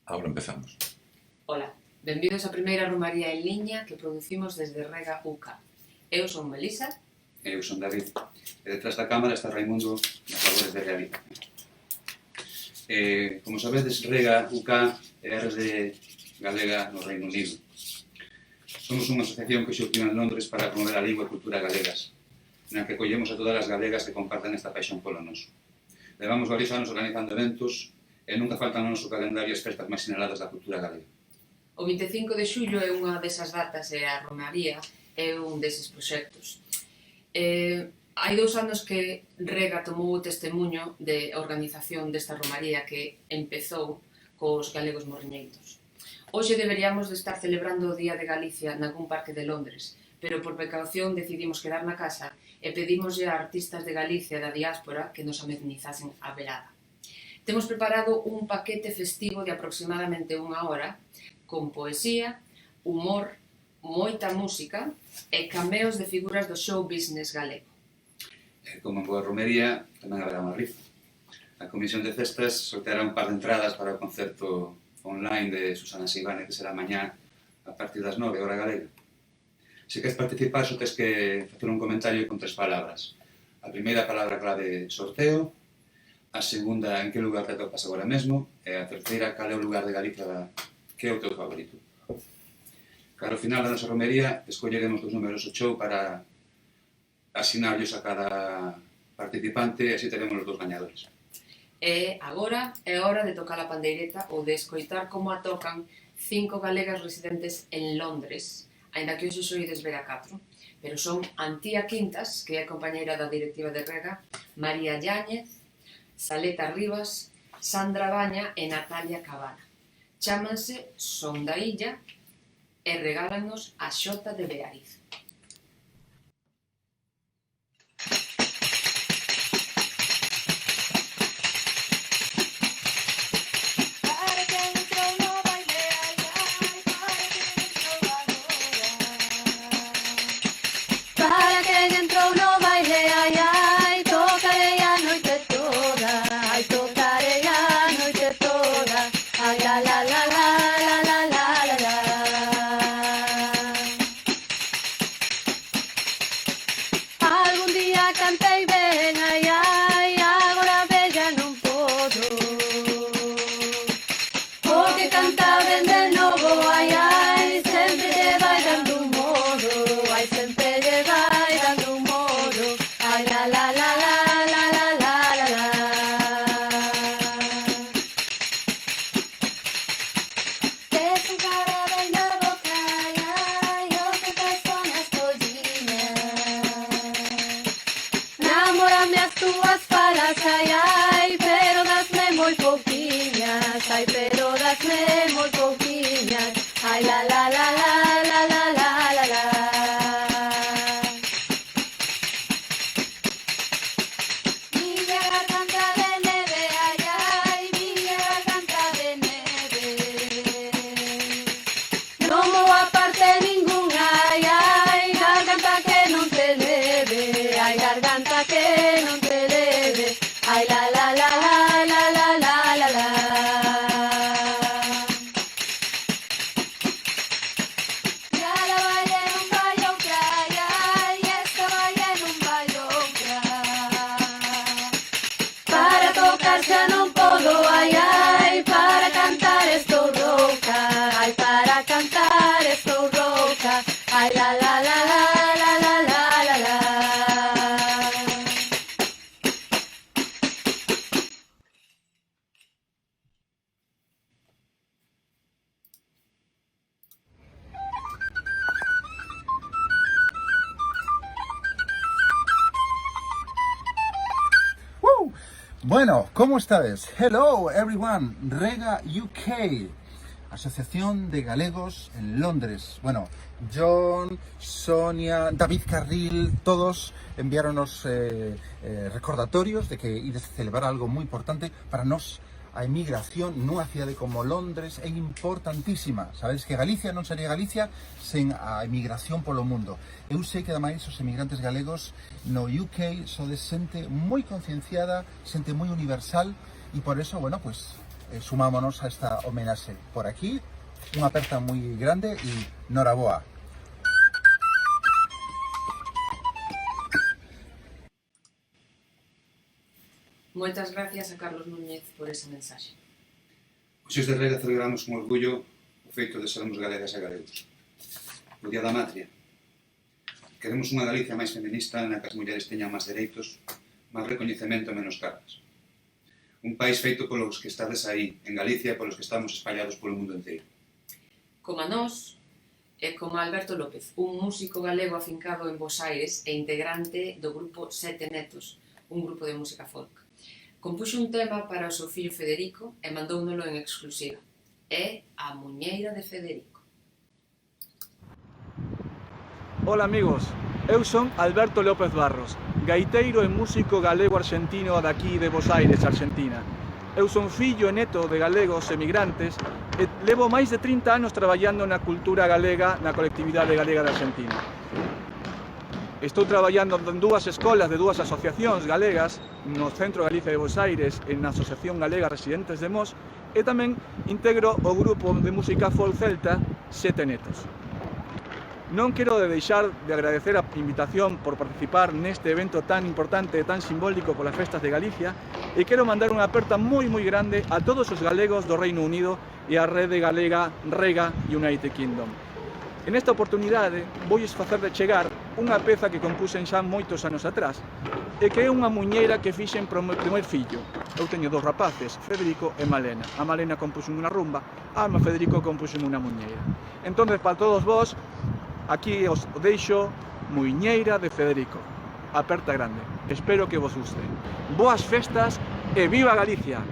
Agora empezamos. Ola, benvidos á primeira romaría en liña que producimos desde Rega UK. Eu son Melisa. Eu son David. E detrás da cámara está Raimundo nas labores de realización. Como sabedes, Rega UK é a rede galega no Reino Unido. Somos unha asociación que xurdiu en Londres para promover a lingua e cultura galegas, na que collemos a todas as galegas que compartan esta paixón polo noso. Levamos varios anos organizando eventos e nunca faltan no noso calendario as festas máis sinaladas da cultura galega. O 25 de xullo é unha desas datas e a romaría é un deses proxectos. Hai 2 anos que Rega tomou o testemunho de organización desta romaría que empezou cos galegos morriñeitos. Hoxe deberíamos de estar celebrando o Día de Galicia nalgún parque de Londres, pero por precaución decidimos quedar na casa e pedimoslle a artistas de Galicia da diáspora que nos amenizasen a velada. Temos preparado un paquete festivo de aproximadamente 1 hora, con poesía, humor, moita música e cameos de figuras do show business galego. Como en boa romería, tamén haberá unha rifa. A Comisión de Festas sorteará un par de entradas para o concerto online de Susana Seivane, que será mañá a partir das 9, hora galega. Se queres participar, só tens que facer un comentario con 3 palabras. A primeira palabra clave sorteo, a segunda en que lugar te topas agora mesmo, e a terceira cal é o lugar de Galicia que é o teu favorito. Cara ao final da nosa romería, escolleremos 2 números do show para asinarlos a cada participante e así teremos os 2 gañadores. E agora é hora de tocar a pandeireta ou de escoitar como a tocan 5 galegas residentes en Londres, aínda que hoxe soides ver a 4, pero son Antía Quintas, que é compañeira da directiva de Rega, María Yáñez, Saleta Rivas, Sandra Baña e Natalia Cabana. Chámanse Son da Illa e regálanos a Xota de Beariz. Para quen entrou no baile, ai, ai, tocarei a noite toda, ai, tocarei a noite toda, ai, la, la, la, la, la, la, la, la, la. Algún día cantei ben, ai, ai, agora bella non podo, o que canta ben de novo, ai, ai, sempre lle vai dando un modo, ai, sempre lle vai dando un modo, ai, la, la, la, la, la, la, la, la, la. Tes un cara ben na boca, ai, ai, o que fai son as colliñas. Namórame as túas falas, ai, ai, pero dasme moi pouquiñas, ai, pero dasme moi pouquiñas, ai, la, la, la, la, la, la, la, la, la. Miña garganta de neve, ai, ai, miña garganta de neve. Non vou a parte ningunha, ai, ai, garganta que non te leve, ai, garganta que non te leve, ai, la, la, la, la, la, la, la, la, la. E ala baile non vai outra, ai, ai, esta baile non vai outra. Para tocar xa non podo, ai, ai, para cantar estou rouca, ai, para cantar estou rouca, ai, la, la, la, la, la, la, la, la, la. Woo! Bueno, ¿cómo estáis? Hello everyone, Rega UK, Asociación de Galegos en Londres. Bueno, John, Sonia, David Carril, todos enviaronos recordatorios de que ides a celebrar algo muy importante para nos. A emigración nunha cidade como Londres é importantísima. Sabedes que Galicia non sería Galicia sen a emigración polo mundo. Eu sei que ademais os emigrantes galegos no UK sodes xente moi concienciada, xente moi universal e por eso, bueno, pues sumámonos a esta homenaxe. Por aquí, unha aperta moi grande e noraboa. Moitas gracias a Carlos Núñez por ese mensaxe. Hoxe de Rega celebramos con orgullo o feito de sermos galegas e galegos. O Día da Matria. Queremos unha Galicia máis feminista na que as mulleres teñan máis dereitos, máis recoñecemento e menos cargas. Un país feito polos que estades aí, en Galicia, e polos que estamos espallados polo mundo inteiro. Como a nós, e como a Alberto López, un músico galego afincado en Bos Aires e integrante do grupo Sete Netos, un grupo de música folk. Compuxo un tema para o seu fillo Federico e mandóunolo en exclusiva. É A Muñeira de Federico. Ola amigos, eu son Alberto López Barros, gaiteiro e músico galego-arxentino daqui de Bos Aires, Argentina. Eu son fillo e neto de galegos emigrantes e levo máis de 30 anos traballando na cultura galega na colectividade galega de Argentina. Estou traballando en dúas escolas de dúas asociacións galegas, no Centro Galicia de Bos Aires e na Asociación Galega Residentes de Mos, e tamén integro o grupo de música folk celta Sete Netos. Non quero deixar de agradecer a invitación por participar neste evento tan importante e tan simbólico polas festas de Galicia e quero mandar unha aperta moi grande a todos os galegos do Reino Unido e a rede galega Rega United Kingdom. En esta oportunidade voulles facer de chegar unha peza que compuxen xa moitos anos atrás e que é unha muñeira que fixen para o meu primer fillo. Eu teño dous rapaces, Federico e Malena. A Malena compuxen unha rumba, a Federico compuxen unha muñeira. Entón, para todos vós, aquí os deixo Muñeira de Federico. Aperta grande. Espero que vos guste. Boas festas e viva Galicia!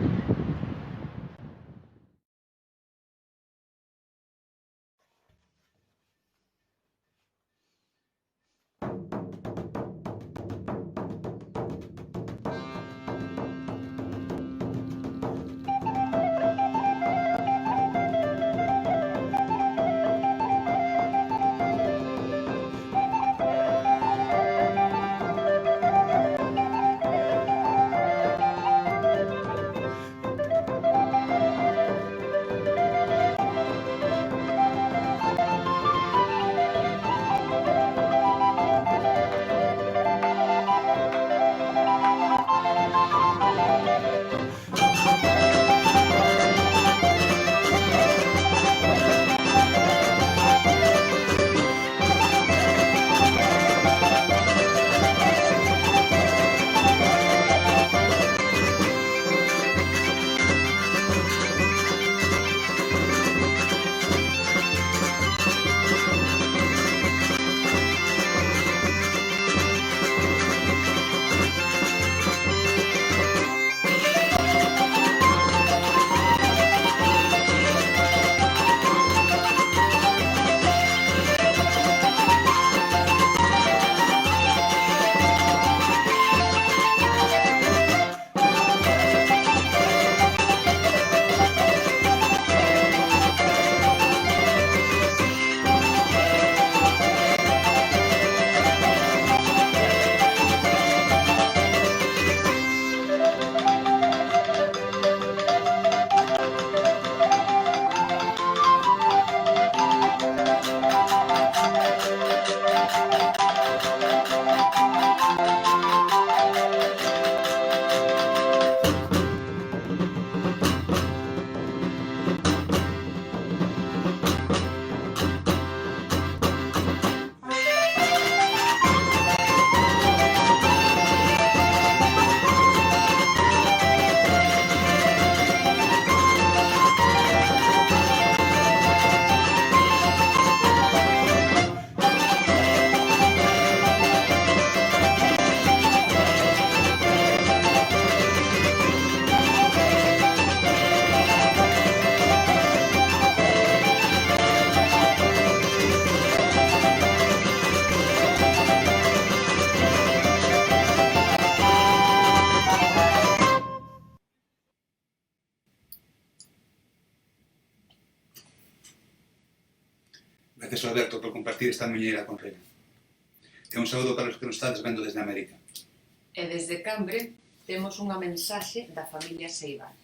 Gracias, Alberto, por compartir esta muñeira con Rega. E un saúdo para os que nos estades vendo desde América. E desde Cambre temos unha mensaxe da familia Seibal.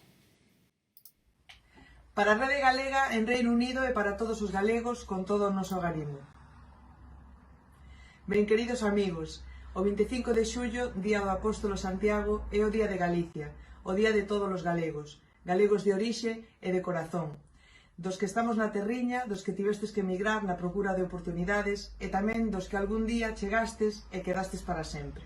Para a Rede Galega en Reino Unido e para todos os galegos con todo o noso agarimo. Ben, queridos amigos, o 25 de xullo, Día do Apóstolo Santiago, é o Día de Galicia, o Día de todos os galegos, galegos de orixe e de corazón, dos que estamos na terriña, dos que tivestes que emigrar na procura de oportunidades e tamén dos que algún día chegastes e quedastes para sempre.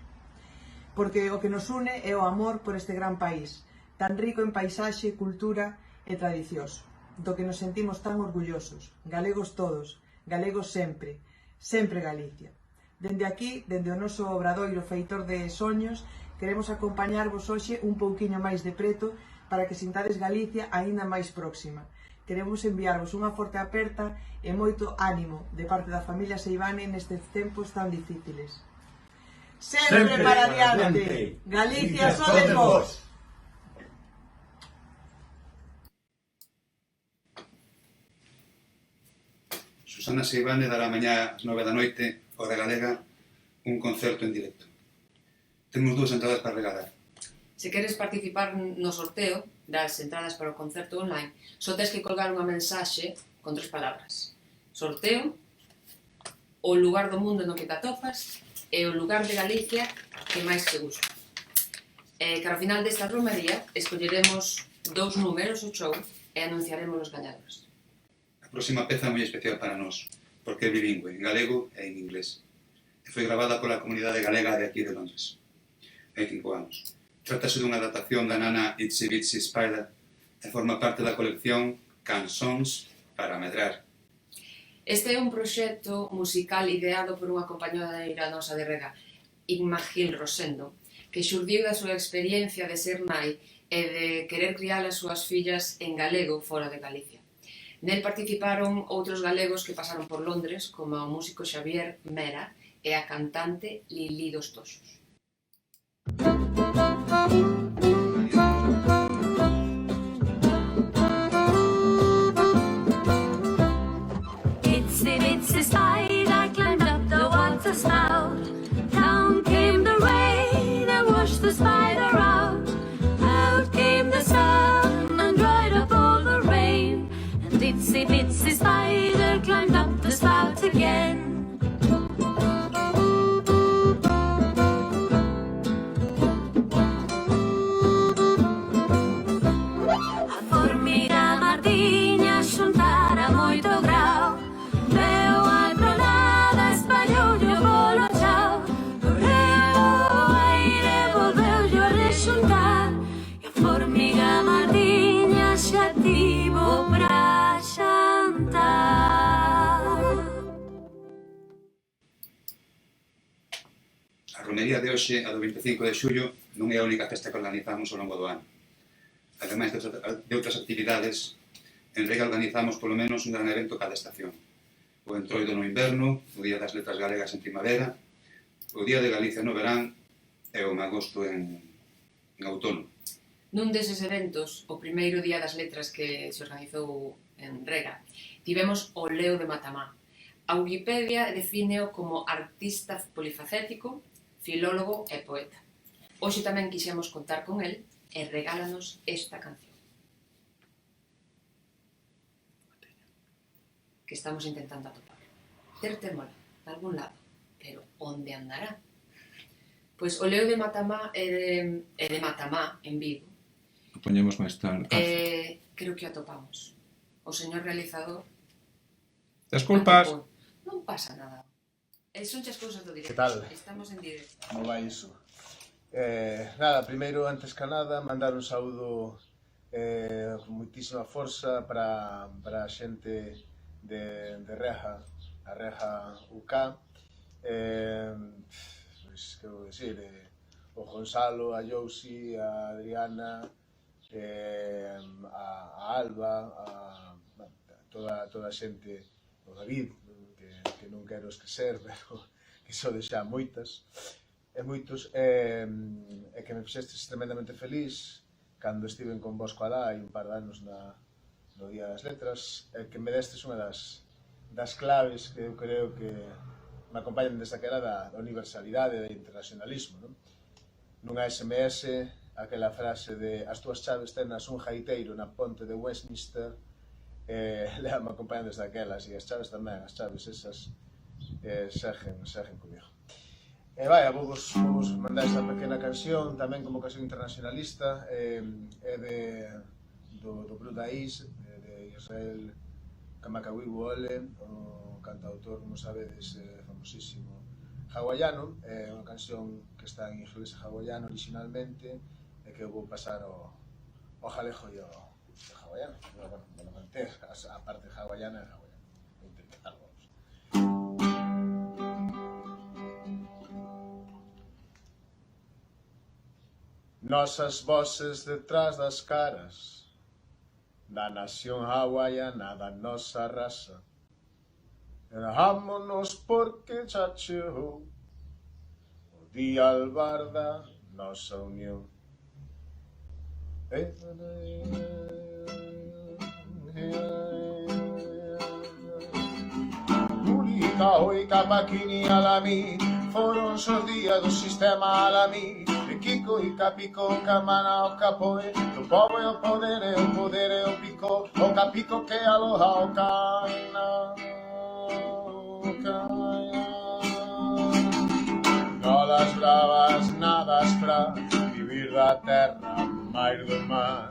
Porque o que nos une é o amor por este gran país, tan rico en paisaxe, cultura e tradicións, do que nos sentimos tan orgullosos, galegos todos, galegos sempre, sempre Galicia. Dende aquí, dende o noso obradoiro feitor de soños, queremos acompañarvos hoxe un pouquiño máis de preto para que sintades Galicia aínda máis próxima. Queremos enviarvos unha forte aperta e moito ánimo de parte da familia Seivane nestes tempos tan difíciles. Sempre para diante! Galicia sodes vos! Susana Seivane dará mañá ás 9 da noite, hora galega, un concerto en directo. Temos 2 entradas para regalar. Se queres participar no sorteo das entradas para o concerto online, só tens que colgar unha mensaxe con 3 palabras. Sorteo, o lugar do mundo no que te atopas e o lugar de Galicia que máis te gusta. Que ao final desta romería escolleremos 2 números o show e anunciaremos os gañadores. A próxima peza é moi especial para nós, porque é bilingüe, en galego e en inglés. E foi gravada pola comunidade galega de aquí de Londres. Hai 5 anos. Trátase dunha adaptación da nana Itsy Bitsy Spider e forma parte da colección Cançons para Medrar. Este é un proxecto musical ideado por unha compañeira nosa de Rega, Inma Gil Rosendo, que xurdiu da súa experiencia de ser nai e de querer criar as súas fillas en galego fora de Galicia. Nel participaron outros galegos que pasaron por Londres, como o músico Xavier Mera e a cantante Lili dos Toxos. Itsy bitsy spider climbed up the water spout. Down came the rain and washed the spider out. Out came the sun and dried up all the rain. And itsy bitsy spider climbed up the spout again. A formiga martiña xuntara moito grau. Veu a granada, espallou-llo polo chao. Correu o aire, volveu-llo a rexuntar. E a formiga martiña xa tivo pra xantar. A romería de hoxe, a do 25 de xullo, non é a única festa que organizamos ao longo do ano. Ademais de outras actividades, en Rega organizamos polo menos un gran evento cada estación. O Entroido no inverno, o Día das Letras Galegas en primavera, o Día de Galicia no verán e o Magosto en outono. Nun deses eventos, o primeiro Día das Letras que se organizou en Rega, tivemos o Leo de Matamá. A Wikipedia defíneo como artista polifacético, filólogo e poeta. Hoxe tamén quixemos contar con el e regálanos esta canción. Que estamos intentando atopar. Certémola, de algún lado, pero onde andará? Pois o Leo de Matamá é de Matamá, en Vigo. O poñemos máis tarde. Creo que atopamos. O señor realizador... Desculpas. Non pasa nada. Son as cousas do directo. Que tal? Estamos en directo. Como vai iso? Nada, primeiro, antes que nada, mandar un saúdo con moitísima forza para a xente de Reja, a Reja UK. Pois, que vou dicir, o Gonzalo, a Jousi, a Adriana, a Alba, toda a xente, o David, que non quero esquecer, pero que sodes xa moitas. E moitos, e que me fixestes tremendamente feliz cando estiven con vos coalá hai un par de anos no Día das Letras, e que me destes unha das claves que eu creo que me acompañan desde aquela da universalidade e do internacionalismo, non? Nunha SMS, aquela frase de as túas chaves tenas un jaiteiro na ponte de Westminster Léame acompañando desde aquelas, e as chaves tamén, as chaves esas seguen comigo. E vai, vos mandar esta pequena canción, tamén como canción internacionalista, é do Brudaís, de Israel Kamakawiwo Ole, o cantautor, como sabedes, famosísimo hawaiano. É unha canción que está en inglés hawaiano originalmente e que eu vou pasar ao jalejo e ao hawaiano. Bueno, vou manter a parte hawaiana e hawaiana. Vou intentar, vamos. Nosas voces detrás das caras da nación hawaiana, da nosa raza. Errámonos porque xa chegou o día albar da nosa unión. Murika hoi kapakini alami, foron os días do sistema alami. Kiko e Capiko, Kamana o Capoe, o povo e o poder e o poder e o pico, o Capico que aloha o Kaina, o Kaina. Nolas bravas, nadas pra vivir da terra, máis do mar.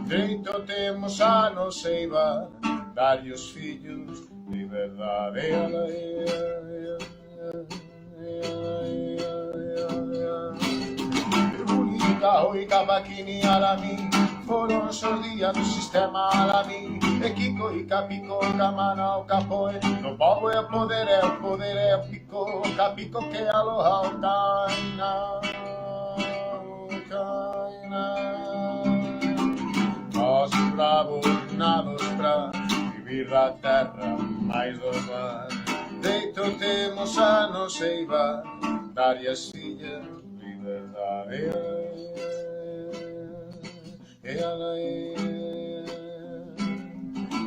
Deito temos a nos eivar, darlle os fillos, liberdade a la Hoi Kabakini alami, foron os días do sistema alami. E Kiko e Capiko, Kamana o Capoe, no povo e o poder e o poder e o pico, o Capico que aloha o Kaina, o Kaina. Nós bravos nados pra vivir da terra máis do mar. Deito temos a nos eivar, darlle as fillas, liberdade.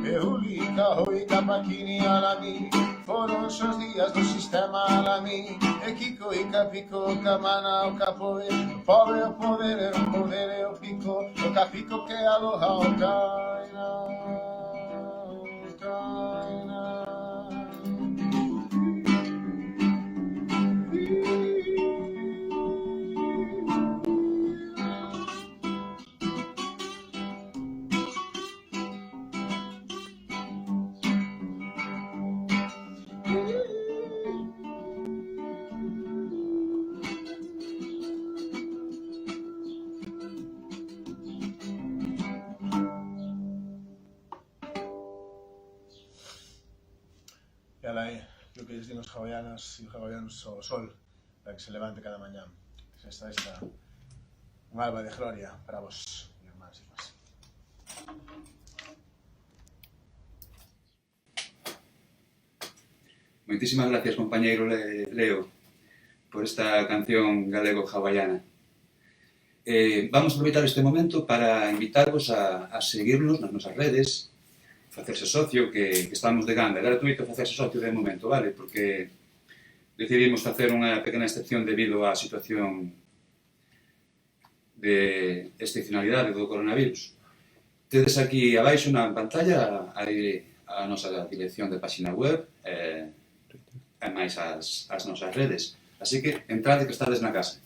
E Ulika hoi Kapakini alami, foron os días do sistema alami. E Kiko e Capiko, Kamana o Capoe, o povo e o poder e o poder e o pico, o Capico que aloha o Kaina, o Kaina. E ala é, o que lles din os hawaianas e os hawaianos ao sol, para que se levante cada mañán. Esta un alba de gloria para vos, irmáns e irmás. Moitísimas gracias, compañeiro Leo, por esta canción galego-hawaiana. Vamos aproveitar este momento para invitarvos a seguirnos nas nosas redes, facerse socio, que estamos de ganda. É gratuito facerse socio de momento, vale? Porque decidimos facer unha pequena excepción debido á situación de excepcionalidade do coronavirus. Tedes aquí abaixo na pantalla a nosa dirección de página web e máis as nosas redes. Así que entrade que estades na casa.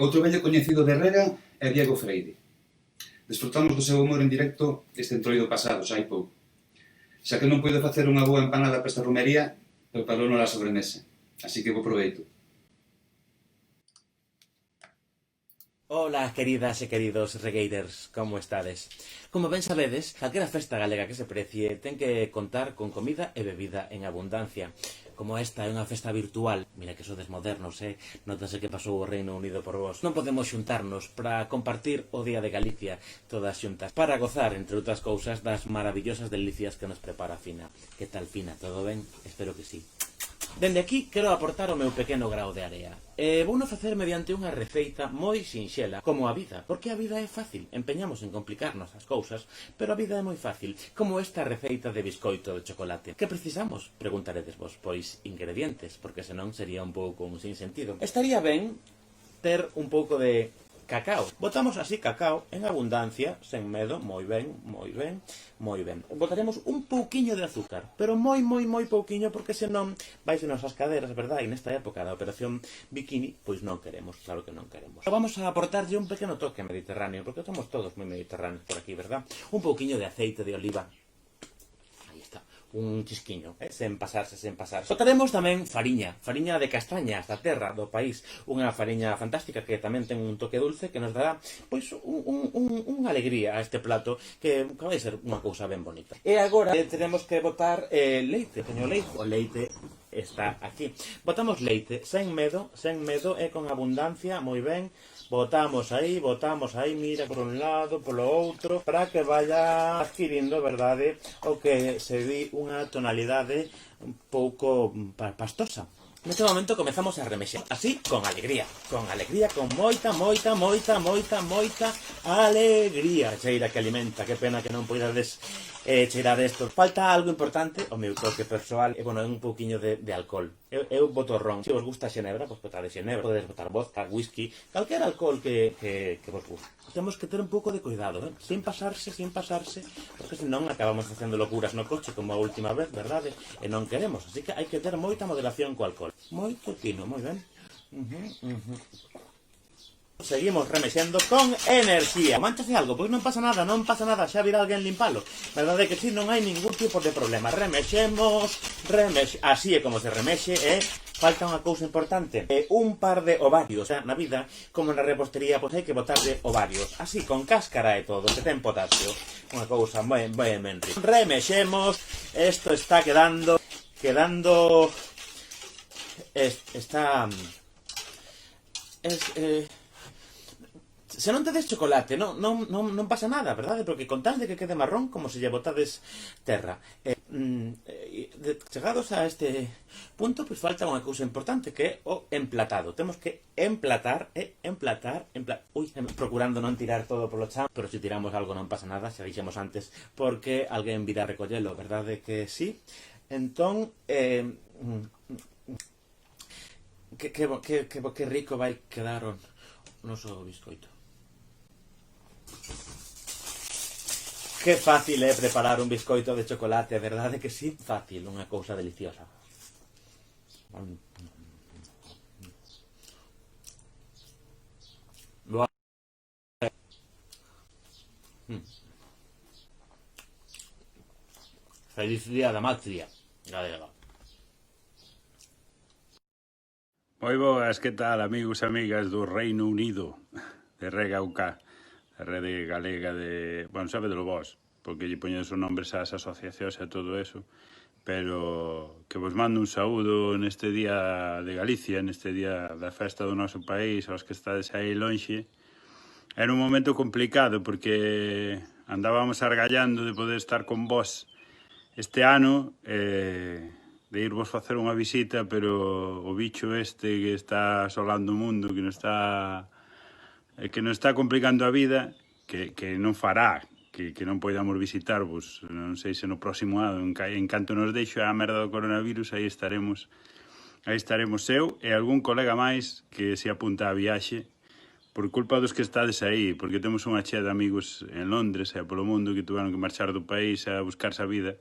Outro vello coñecido de Rega é Diego Freire. Desfrutamos do seu humor en directo este entroido pasado, xa hai pouco. Xa que non puido facer unha boa empanada para esta romería, preparouno a sobremesa. Así que bo proveito. Ola, queridas e queridos regueiders, como estades? Como ben sabedes, calquera festa galega que se precie ten que contar con comida e bebida en abundancia. Como esta é unha festa virtual, mira que sodes modernos, notase que pasou o Reino Unido por vos. Non podemos xuntarnos para compartir o Día de Galicia todas xuntas, para gozar, entre outras cousas, das maravillosas delicias que nos prepara Fina. Que tal, Fina? Todo ben? Espero que sí. Dende aquí quero aportar o meu pequeno grao de area. Vouno facer mediante unha receita moi sinxela, como a vida, porque a vida é fácil. Empeñamos en complicarnos as cousas, pero a vida é moi fácil, como esta receita de biscoito de chocolate. Que precisamos? Preguntaredes vos, pois ingredientes, porque senón sería un pouco un sinsentido. Estaría ben ter un pouco de cacao. Botamos así cacao en abundancia, sen medo, moi ben, moi ben, moi ben. Botaremos un pouquiño de azúcar, pero moi pouquiño, porque senón vaise nas caderas, verdad? E nesta época da operación bikini, pois non queremos, claro que non queremos. Vamos a aportarlle un pequeno toque mediterráneo, porque somos todos moi mediterráneos por aquí, verdad? Un pouquiño de aceite de oliva. Un chisquiño, sen pasarse. Botaremos tamén fariña de castañas da terra, do país, unha fariña fantástica que tamén ten un toque dulce que nos dará, pois, unha alegría a este plato que vai ser unha cousa ben bonita. E agora tenemos que botar leite, o leite está aquí. Botamos leite, sen medo e con abundancia, moi ben. Botamos aí, mira por un lado, polo outro, para que vaya adquirindo, verdade, o que se di unha tonalidade un pouco pastosa. Neste momento comezamos a remexer, así, con alegría, con moita alegría. Cheira que alimenta, que pena que non poidades cheirar isto. Falta algo importante, o meu toque persoal, e, bueno, un pouquiño de alcohol. Eu boto ron. Se vos gusta xenebra, pois botade xenebra, podedes botar vodka, whisky, calquer alcohol que vos guste. Temos que ter un pouco de cuidado, sin pasarse, porque senón acabamos facendo locuras no coche como a última vez, verdade? E non queremos, así que hai que ter moita moderación co alcohol. Moito tino, moi ben. Seguimos remexendo con enerxía. Manchase algo, pois non pasa nada, xa virá alguén limpalo. Verdade que si, non hai ningún tipo de problema. Remexemos, así é como se remexe, falta unha cousa importante. Un par de ovarios. Na vida, como na repostería, pois hai que botarlle ovarios. Así, con cáscara e todo, que ten potasio. Unha cousa ben rica. Remexemos, isto está quedando... Se non tedes chocolate, non pasa nada, verdade? Porque con tal de que quede marrón, como se lle botades terra. Chegados a este punto, pois falta unha cousa importante, que é o emplatado. Temos que emplatar, procurando non tirar todo polo chan, pero se tiramos algo non pasa nada, xa dixemos antes, porque alguén virá a recollelo, verdade que sí? Entón, que rico vai quedar o noso biscoito. Que fácil é preparar un biscoito de chocolate, verdade que sí? Fácil, unha cousa deliciosa. Feliz día da matria galega. Moi boas, que tal, amigos e amigas do Reino Unido, de Rega UK, a rede galega de... Bueno, sabedelo vos, porque lle poñedes os nombres ás asociacións e todo eso, pero que vos mando un saúdo neste día de Galicia, neste día da festa do noso país, aos que estades aí lonxe. Era un momento complicado, porque andábamos argallando de poder estar con vos este ano, de irvos facer unha visita, pero o bicho este que está asolando o mundo, que nos está complicando a vida, que non fará que non poidamos visitarvos, non sei se no próximo ano, en canto nos deixo a merda do coronavirus, aí estaremos eu e algún colega máis que se apunta a viaxe, por culpa dos que estades aí, porque temos unha chea de amigos en Londres e polo mundo que tuveron que marchar do país a buscarse a vida.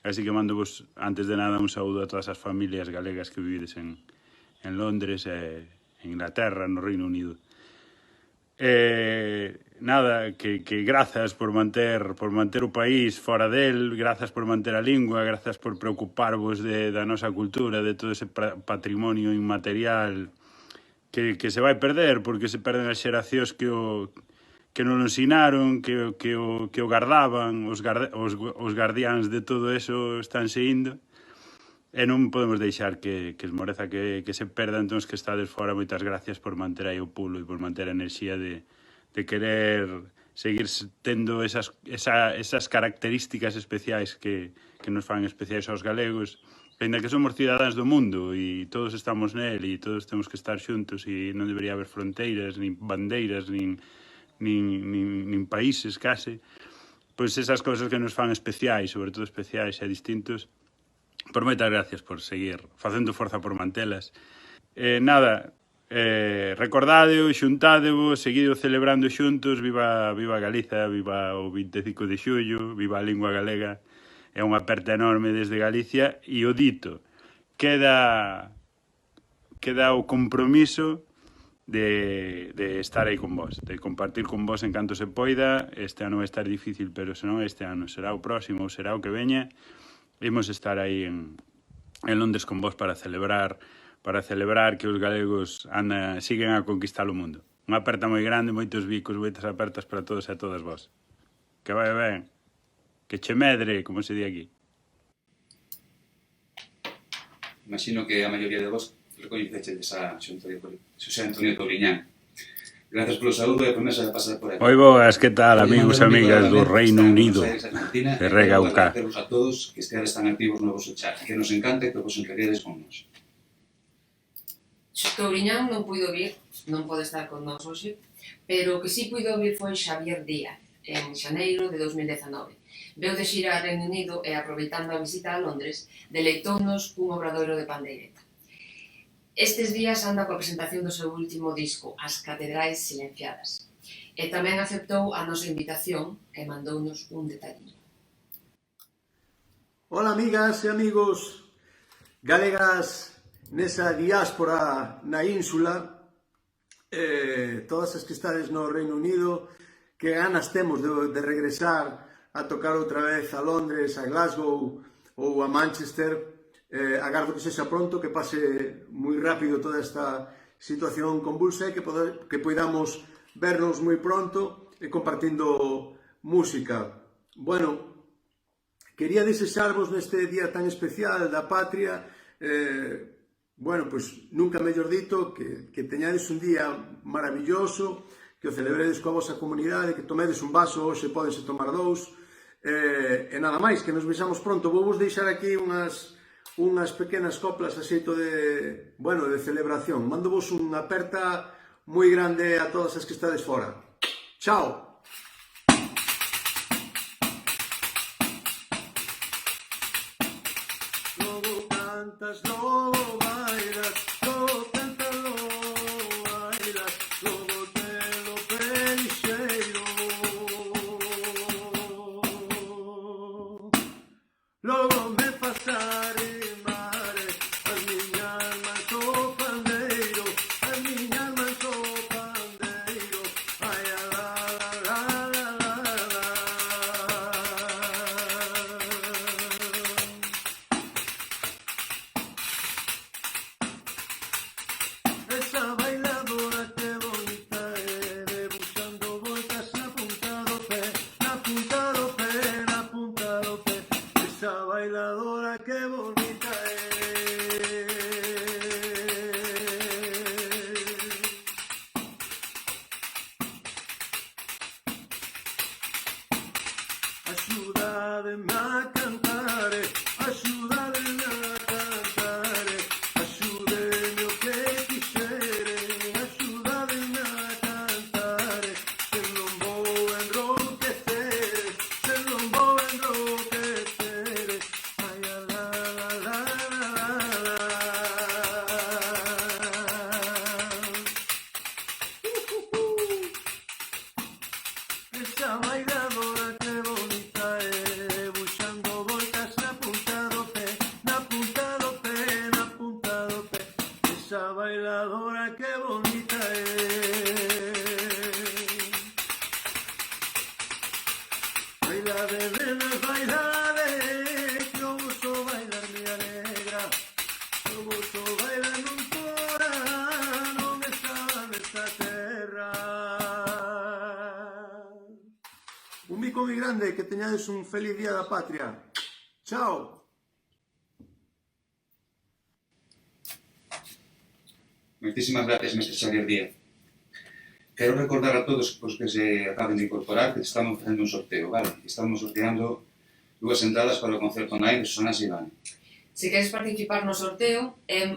Así que mando vos, antes de nada, un saúdo a todas as familias galegas que vivides en Londres e en Inglaterra, no Reino Unido. Nada, que grazas por manter o país fora del, grazas por manter a lingua, grazas por preocuparvos da nosa cultura, de todo ese patrimonio inmaterial que se vai perder, porque se perden as xeracións que non o ensinaron, que o gardaban, os guardiáns de todo eso están indo, e non podemos deixar que esmoreza que se perda. Entón, que estades fora, moitas gracias por manter aí o pulo e por manter a enerxía de querer seguir tendo esas características especiais que nos fan especiais aos galegos, ainda que somos cidadáns do mundo e todos estamos nel e todos temos que estar xuntos e non debería haber fronteiras, nin bandeiras, nin países case, pois esas cousas que nos fan especiais, sobre todo especiais e distintos. Por moitas gracias por seguir facendo forza por mantelas. Nada, Recordádeo, xuntádeo, seguido celebrando xuntos, viva Galiza, viva o 25 de xullo, viva a lingua galega. É unha aperta enorme desde Galicia e o dito, queda o compromiso de estar aí con vos, de compartir con vos en canto se poida. Este ano vai estar difícil, pero senón este ano será o próximo ou será o que veña. Imos estar aí en Londres con vos para celebrar que os galegos siguen a conquistar o mundo. Unha aperta moi grande, moitos bicos, moitas apertas para todos e todas vos. Que vai ben. Que che medre, como se di aquí. Imagino que a maioría de vos recoñeceches a Xosé Antonio Touriñán. Grazas polo saúdo e a promesa de pasar por aí. Moi boas, que tal, amigos e amigas do Reino Unido, de Rega UK. Agradecervos a todos que esteades tan activos no vosso chat, que nos encanta que vos encaredes con nos. Touriñán non puido vir, non pode estar con nós hoxe, pero o que sí puido vir foi Xavier Díaz, en xaneiro de 2019. Veu de xira a Reino Unido e, aproveitando a visita a Londres, deleitóunos cun obradoiro de pandeireta. Estes días anda coa presentación do seu último disco, As Catedrais Silenciadas, e tamén aceptou a nosa invitación e mandounos un detalliño. Hola amigas e amigos galegas nesa diáspora na ínsula, todas as que estades no Reino Unido, que ganas temos de regresar a tocar outra vez a Londres, a Glasgow ou a Manchester. Agardo que sexa pronto, que pase moi rápido toda esta situación convulsa e que poidamos vernos moi pronto e compartindo música. Bueno, quería desexarvos neste día tan especial da patria, bueno, pois nunca mellor dito, que teñades un día maravilloso, que o celebredes coa vosa comunidade, que tomedes un vaso, hoxe podense tomar dous, e nada máis, que nos vexamos pronto. Vou vos deixar aquí unhas pequenas coplas a xeito de celebración. Mando vos unha aperta moi grande a todas as que estades fora. Chao! Logo cantas, logo bailas, logo cantas, logo bailas, logo telo pelixeiro. Logo me pasar as miñas mans o pandeiro, as miñas mans o pandeiro. Ai, la, la, la, la, la, la. Esa bailadora que bonita é, debuxando voltas na punta do pé, na punta do pé, na punta do pé. Esa bailadora que bonita é. Axúdame a cantar, axúdame a cantar, axúdeme o que quixere, axúdame a cantar, se non vou enrouquecer, se non vou enrouquecer. Ai, la, la, la, la, la, Esa bailadora que bonita é, buxando voltas na punta do pé, na punta do pé, na punta do pé. Esa bailadora que bonita é. Bailade, nenas, bailade, que o vosso bailar me alegra, que o vosso bailar non fora, non está nesta terra. Un bico moi grande, que teñades un feliz día da patria. Chao. Moitísimas gracias, mestre Xavier Díaz. Quero recordar a todos os que se acaben de incorporar que estamos facendo un sorteo, vale? Estamos sorteando 2 entradas para o concerto online de Susana Sivane. Se queres participar no sorteo, é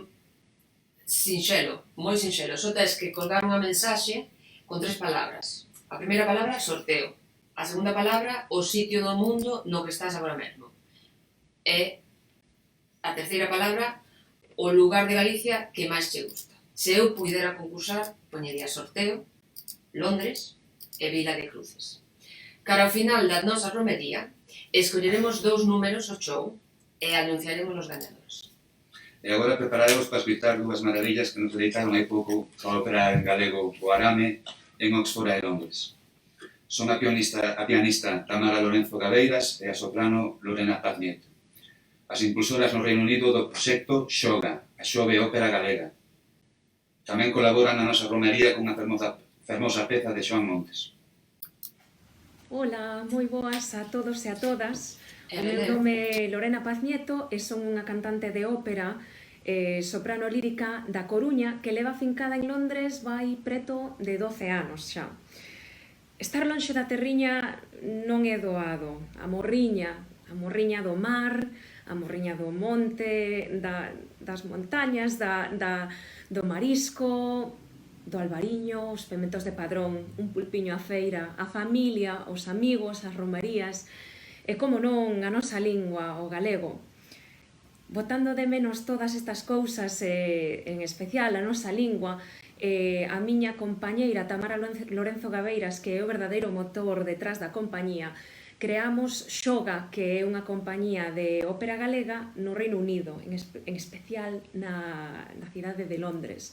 sinxelo, moi sinxelo. Só tens que colgar unha mensaxe con 3 palabras. A primeira palabra, sorteo. A segunda palabra, o sitio do mundo no que estás agora mesmo. E a terceira palabra, o lugar de Galicia que máis che gusta. Se eu puidera concursar, poñería sorteo, Londres e Vila de Cruces. Cara ao final da nosa romería, escolleremos 2 números ao show e anunciaremos os gañadores. E agora prepararemos para escutar 2 maravillas que nos dedicaron hai pouco a ópera en galego O Arame en Oxford e Londres. Son a pianista Tamara Lorenzo Gabeiras e a soprano Lorena Paz Nieto, as impulsoras no Reino Unido do proxecto Xoga, a Xove Ópera Galega. Tamén colaboran na nosa romería con unha fermosa peza de Xoán Montes. Ola, moi boas a todos e a todas. O meu nome é Lorena Paz Nieto e son unha cantante de ópera soprano lírica da Coruña que leva fincada en Londres vai preto de 12 anos xa. Estar lonxe da terriña non é doado. A morriña do mar, a morriña do monte, das montañas, do marisco, do albariño, os pementos de Padrón, un pulpiño á feira, a familia, os amigos, as romerías e, como non, a nosa lingua, o galego. Botando de menos todas estas cousas, en especial a nosa lingua, a miña compañeira Tamara Lorenzo Gabeiras, que é o verdadeiro motor detrás da compañía, creamos Xoga, que é unha compañía de ópera galega no Reino Unido, en especial na cidade de Londres.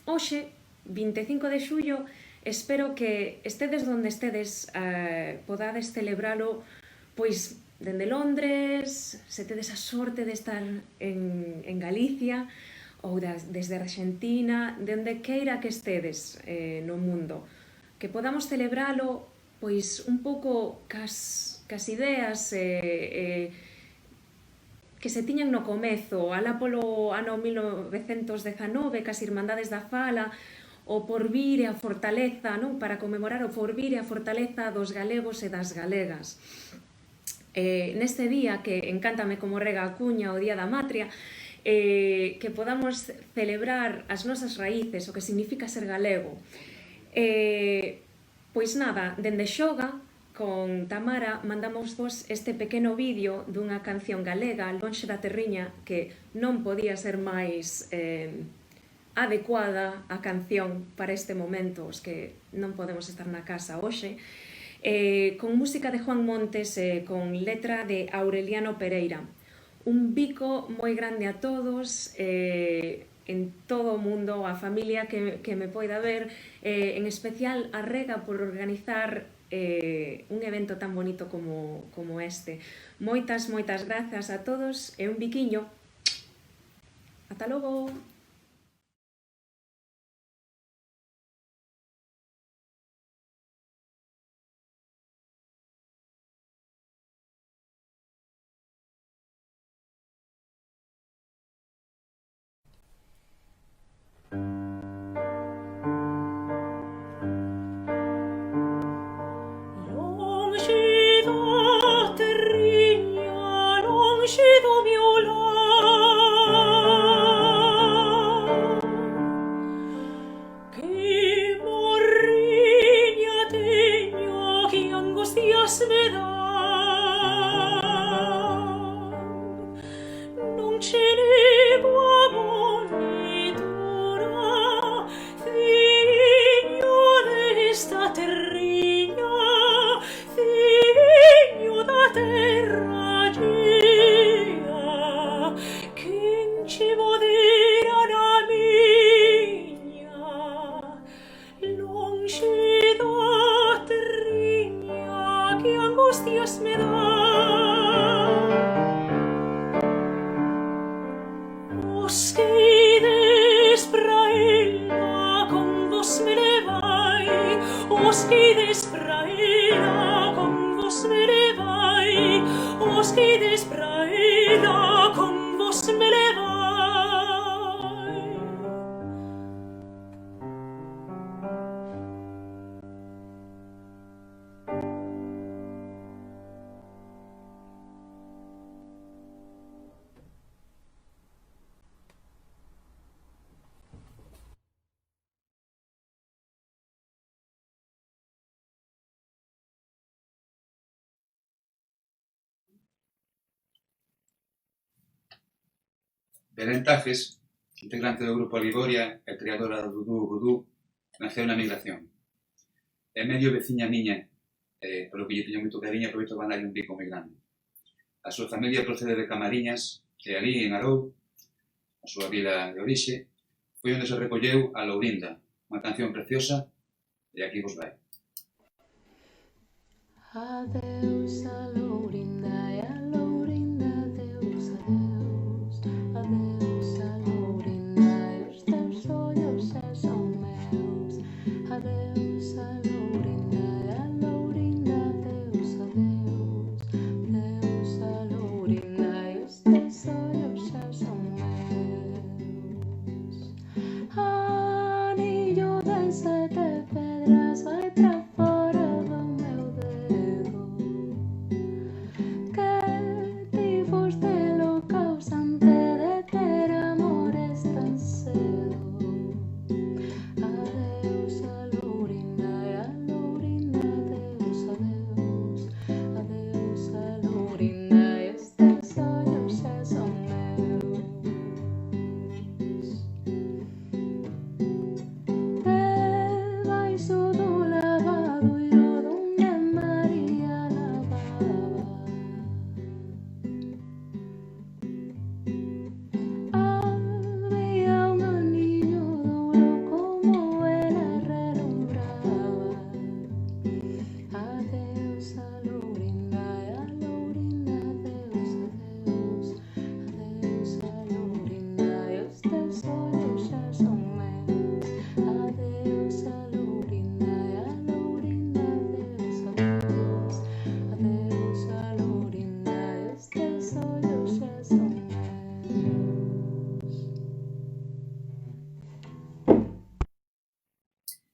Hoxe, 25 de xullo, espero que estedes donde estedes, podades celebralo pois dende Londres, se tedes a sorte de estar en Galicia ou desde Argentina, dende queira que estedes no mundo, que podamos celebralo pois un pouco cas ideas que se tiñan no comezo, alá polo ano 1919, cas Irmandades da Fala, o porvir e a fortaleza, non? Para conmemorar o porvir e a fortaleza dos galegos e das galegas. Neste día, que encántame como rega a cuña, o Día da Matria, que podamos celebrar as nosas raíces, o que significa ser galego. Pois nada, dende Xoga, con Tamara, mandamos vos este pequeno vídeo dunha canción galega, Lonxe da Terriña, que non podía ser máis adecuada a canción para este momento, os que non podemos estar na casa hoxe, con música de Xoán Montes e con letra de Aureliano Pereira. Un bico moi grande a todos, en todo o mundo, a familia que me poida ver, en especial a Rega por organizar un evento tan bonito como este. Moitas grazas a todos e un biquiño. Ata logo! Belén Tajes integrante do grupo Liboria e creadora do dúo Vudú, naceu na migración. É medio veciña miña, polo que lle teño moito cariño, aproveito para darlle un pico moi grande. A súa familia procede de Camariñas, e ali, en Arou, a súa vila de orixe, foi onde se recolleu a Lourinda, unha canción preciosa, e aquí vos vai. Adeus a Lourinda e a Lourinda, adeus, adeus. Adeus a Lourinda e os teus ollos xa son meus. Adeus a Lourinda e a Lourinda, adeus, adeus. Adeus a Lourinda e os teus ollos xa son meus. Anillo de 7 pedras vai pra fora do meu dedo, que ti foste lo causante de ter amores tan cedo. Adeus a Lourinda e a Lourinda, adeus, adeus. Adeus a Lourinda e os teus ollos xa son meus. Debaixo do lavadoiro donde María lavaba, había un anillo de oro como ela relumbraba. Adeus a Lourinda e a Lourinda, adeus, adeus. Adeus a Lourinda e os teus ollos xa son meus. Adeus a Lourinda e a Lourinda, adeus, adeus. Adeus a Lourinda e os teus ollos xa son meus.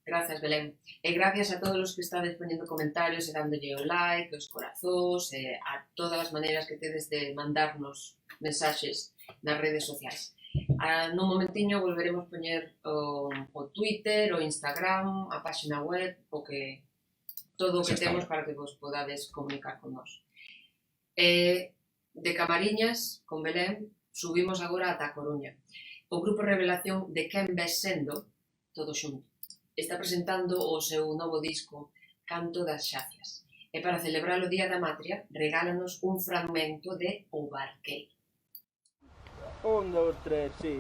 Grazas, Belén. E gracias a todos os que estades poñendo comentarios e dándolle o like, os corazóns, e a todas as maneiras que tedes de mandarnos mensaxes nas redes sociais. Nun momentiño volveremos poñer o Twitter, o Instagram, a página web, todo o que temos para que vos podades comunicar con nós. De Camariñas, con Belén, subimos agora ata a Coruña. O grupo Revelación de Quen ves sendo, todo xunto, está presentando o seu novo disco Canto das Xacias. E para celebrar o Día da Matria, regálanos un fragmento de O Barqueiro. 1, 2, 3, sí.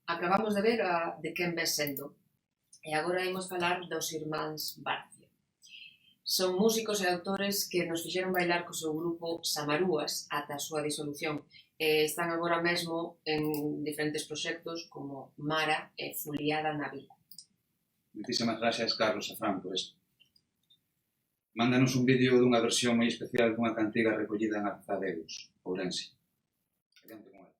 Acabamos de ver a De Quen ves sendo, e agora imos falar dos irmáns Barcio. Son músicos e autores que nos fixeron bailar co seu grupo Samarúas ata a súa disolución, e están agora mesmo en diferentes proxectos como Mara e Fuliada na Vila. Moitísimas gracias, Carlos e Fran, por isto. Mándanos un vídeo dunha versión moi especial dunha cantiga recollida en Arzadeus, Ourense. Adiante con ela.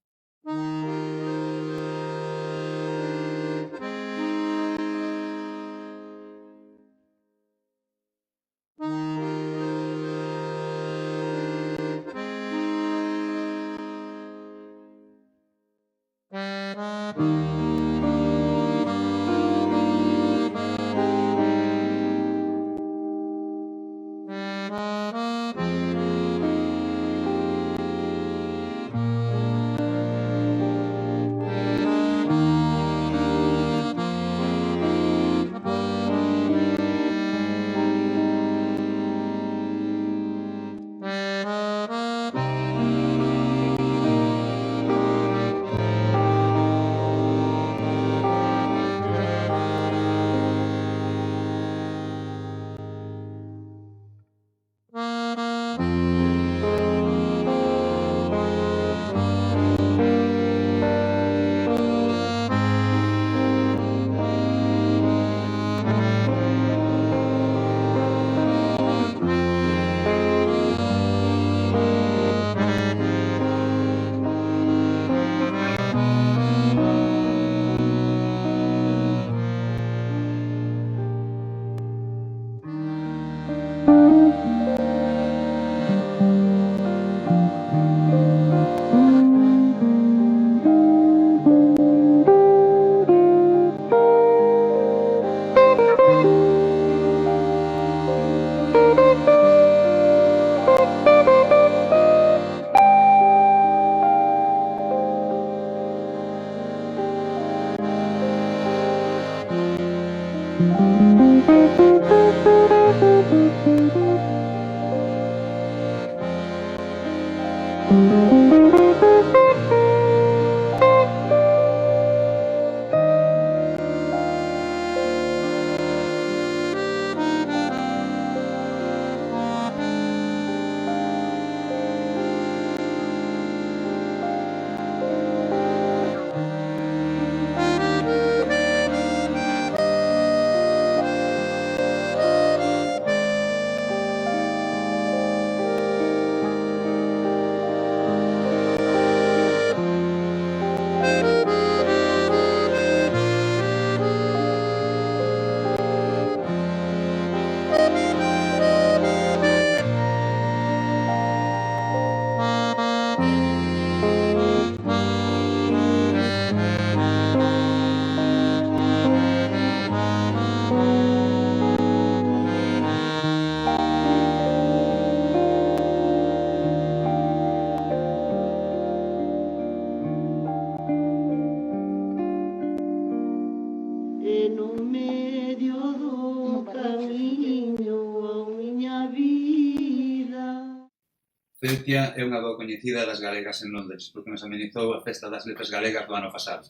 Celtia é unha boa coñecida das galegas en Londres, porque nos amenizou a Festa das Letras Galegas do ano pasado.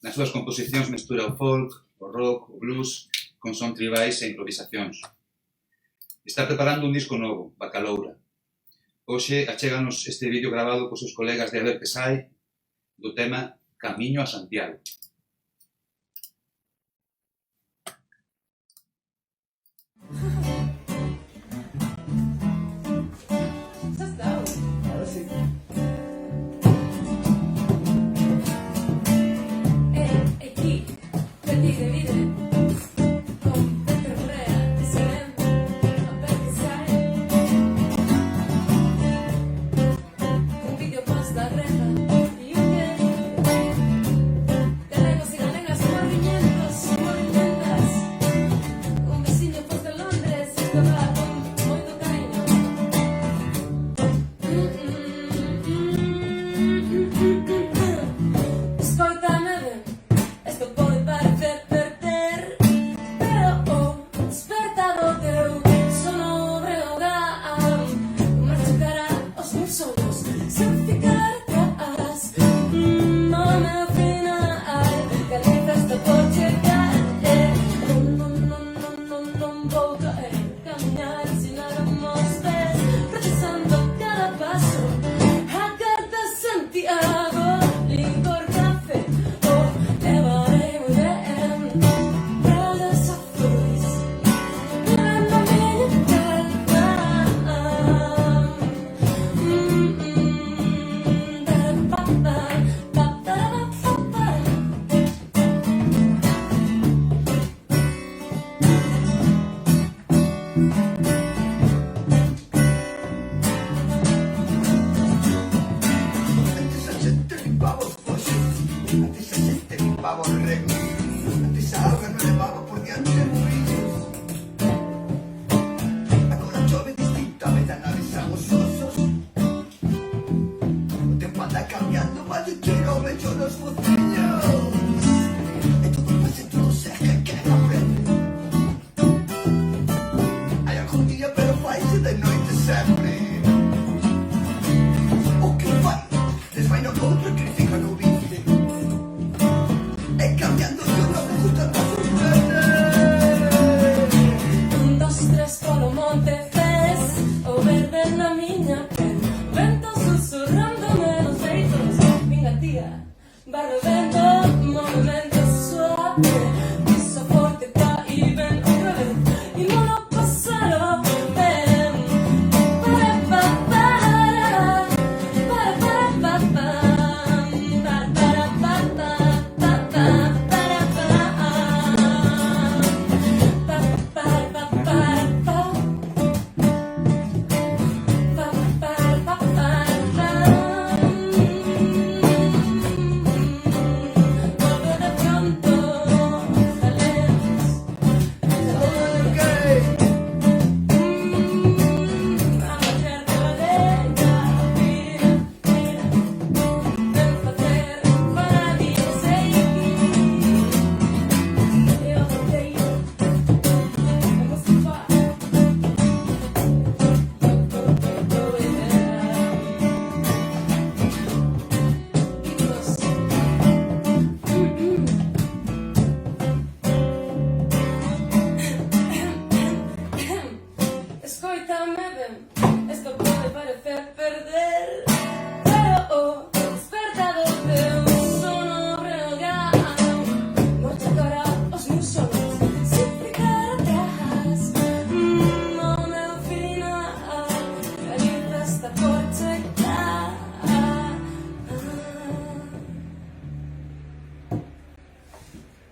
Nas súas composicións mestura o folk, o rock, o blues, con son tribais e improvisacións. Está preparando un disco novo, Bacaloura. Hoxe achéganos este vídeo grabado cos seus colegas de A Ver Que Sai, do tema Camiño a Santiago. Un, dos, tres, polo monte, ves o verde. escoítame ben, esto pode parecer perder, pero o despertador de un sono regalado marcha cara os meus sonhos, sin ficar atrás. O meu final, feliz está por chegar.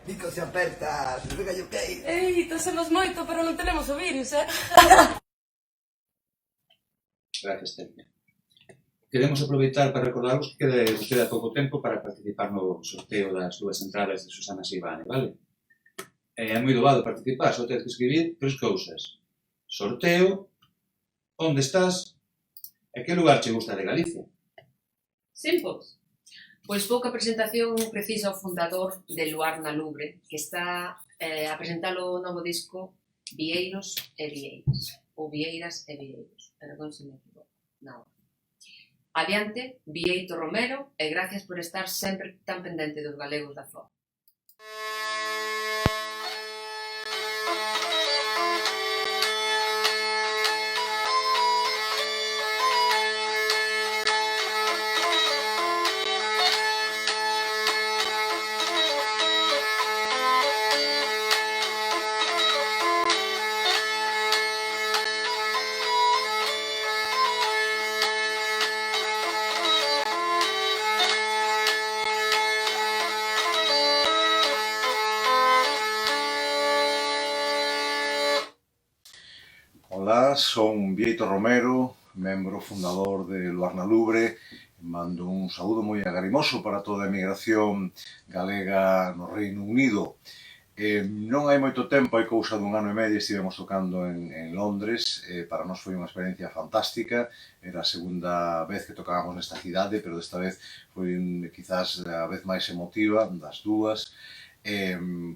Nico, se apertas, venga yo que Ei, tosemos moito, pero non tenemos o virus, Gracias, Telma. Queremos aproveitar para recordaros que queda pouco tempo para participar no sorteo das 2 entradas de Susana Seivane, vale? É moi doado participar, só tens que escribir 3 cousas. Sorteo, onde estás e que lugar che gusta de Galicia. Simples. Pois pouca presentación precisa o fundador de Luar na Lubre, que está a presentar o novo disco Vieiros e Vieiras, ou Vieiras e Vieiros, perdón se me equivoco. No. Adiante, Vieito Romero, e gracias por estar sempre tan pendente dos galegos da zona. Ola, son Vieito Romero, membro fundador de Luar na Lubre. Mando un saúdo moi agarimoso para toda a emigración galega no Reino Unido. Non hai moito tempo, hai cousa dun ano e medio, estivemos tocando en Londres. Para nós foi unha experiencia fantástica. Era a segunda vez que tocábamos nesta cidade, pero desta vez foi quizás a vez máis emotiva das dúas.